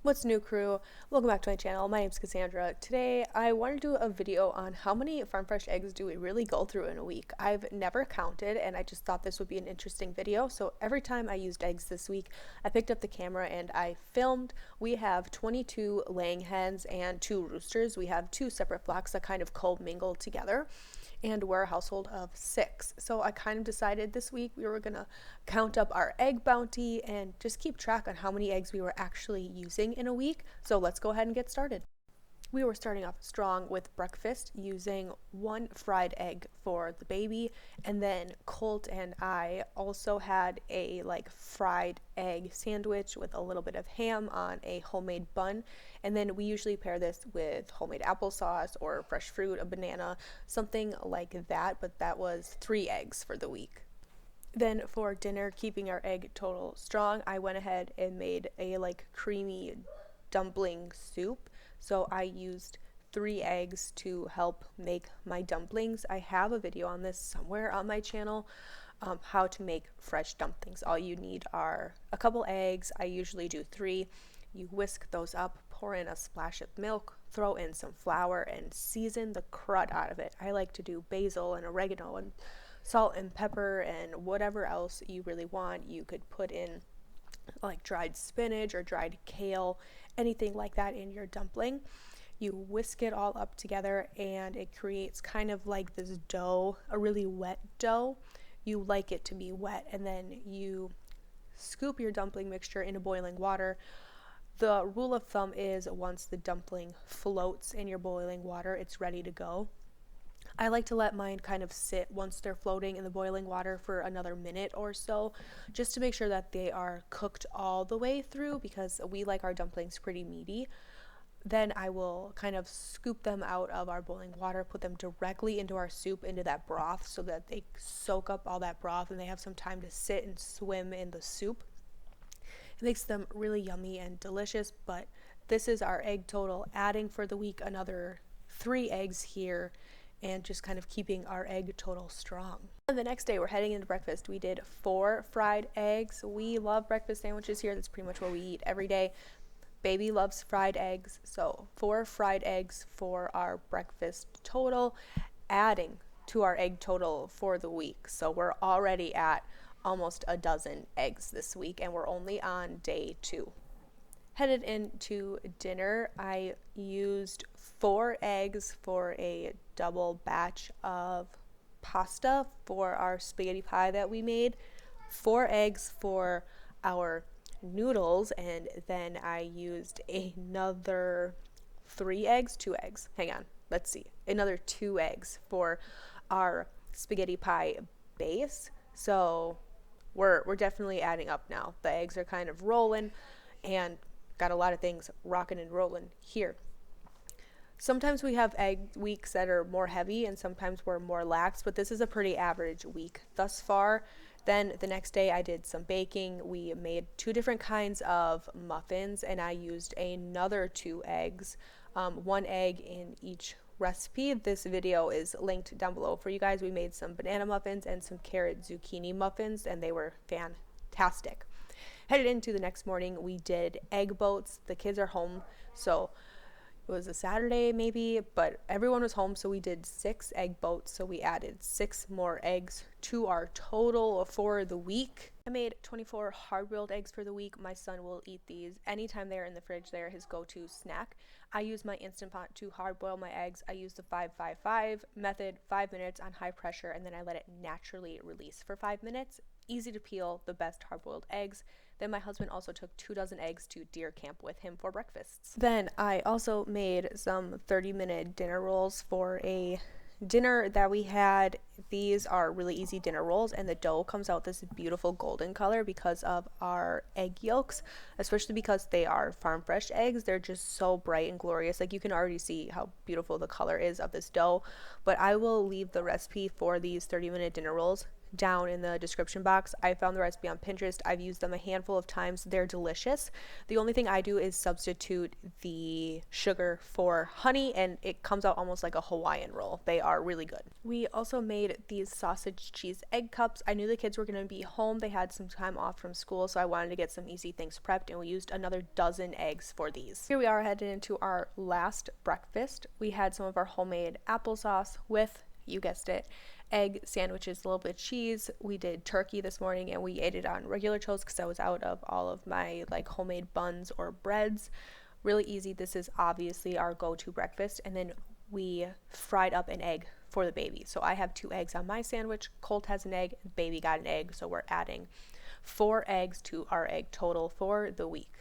What's new, crew? Welcome back to my channel. My name's Cassandra. Today I want to do a video on how many farm fresh eggs do we really go through in a week. I've never counted and I just thought this would be an interesting video. So every time I used eggs this week, I picked up the camera and I filmed. We have 22 laying hens and 2 roosters. We have 2 separate flocks that kind of co-mingle together. And we're a household of 6. So I kind of decided this week we were gonna count up our egg bounty and just keep track on how many eggs we were actually using in a week. So let's go ahead and get started. We were starting off strong with breakfast using 1 fried egg for the baby, and then Colt and I also had a fried egg sandwich with a little bit of ham on a homemade bun, and then we usually pair this with homemade applesauce or fresh fruit, a banana, something like that, but that was 3 eggs for the week. Then for dinner, keeping our egg total strong, I went ahead and made a creamy dumpling soup. So I used 3 eggs to help make my dumplings. I have a video on this somewhere on my channel, how to make fresh dumplings. All you need are a couple eggs. I usually do 3. You whisk those up, pour in a splash of milk, throw in some flour, and season the crud out of it. I like to do basil and oregano and salt and pepper and whatever else you really want. You could put in dried spinach or dried kale, anything like that in your dumpling. You whisk it all up together and it creates kind of like this dough, a really wet dough. You like it to be wet, and then you scoop your dumpling mixture into boiling water. The rule of thumb is once the dumpling floats in your boiling water, it's ready to go. I like to let mine kind of sit once they're floating in the boiling water for another minute or so, just to make sure that they are cooked all the way through, because we like our dumplings pretty meaty. Then I will kind of scoop them out of our boiling water, put them directly into our soup, into that broth, so that they soak up all that broth and they have some time to sit and swim in the soup. It makes them really yummy and delicious. But this is our egg total, adding for the week another 3 eggs here, and just kind of keeping our egg total strong. And the next day we're heading into breakfast. We did 4 fried eggs. We love breakfast sandwiches here. That's pretty much what we eat every day. Baby loves fried eggs, so 4 fried eggs for our breakfast total, adding to our egg total for the week. So we're already at almost a dozen eggs this week, and we're only on day 2. Headed into dinner, I used 4 eggs for a double batch of pasta for our spaghetti pie that we made, 4 eggs for our noodles, and then I used another 3 eggs, 2 eggs. Hang on, let's see. Another 2 eggs for our spaghetti pie base. So we're definitely adding up now. The eggs are kind of rolling and got a lot of things rocking and rolling here. Sometimes we have egg weeks that are more heavy and sometimes we're more lax, but this is a pretty average week thus far. Then the next day I did some baking. We made 2 different kinds of muffins, and I used another 2 eggs, 1 egg in each recipe. This video is linked down below for you guys. We made some banana muffins and some carrot zucchini muffins, and they were fantastic. Headed into the next morning, we did egg boats. The kids are home, so it was a Saturday maybe, but everyone was home, so we did 6 egg boats. So we added 6 more eggs to our total for the week. I made 24 hard-boiled eggs for the week. My son will eat these anytime they're in the fridge. They're his go-to snack. I use my Instant Pot to hard-boil my eggs. I use the 5-5-5 method, 5 minutes on high pressure, and then I let it naturally release for 5 minutes. Easy to peel, the best hard-boiled eggs. Then my husband also took 2 dozen eggs to deer camp with him for breakfasts. Then I also made some 30-minute dinner rolls for a dinner that we had. These are really easy dinner rolls, and the dough comes out this beautiful golden color because of our egg yolks, especially because they are farm fresh eggs. They're just so bright and glorious. You can already see how beautiful the color is of this dough. But I will leave the recipe for these 30-minute dinner rolls down in the description box. I found the recipe on Pinterest. I've used them a handful of times. They're delicious. The only thing I do is substitute the sugar for honey, and it comes out almost like a Hawaiian roll. They are really good. We also made these sausage cheese egg cups. I knew the kids were going to be home. They had some time off from school, so I wanted to get some easy things prepped, and we used another dozen eggs for these. Here we are headed into our last breakfast. We had some of our homemade applesauce with, you guessed it, egg sandwiches, a little bit of cheese. We did turkey this morning, and we ate it on regular toast because I was out of all of my like homemade buns or breads. Really easy. This is obviously our go-to breakfast. And then we fried up an egg for the baby. So I have 2 eggs on my sandwich. Colt has an egg, baby got an egg. So we're adding 4 eggs to our egg total for the week.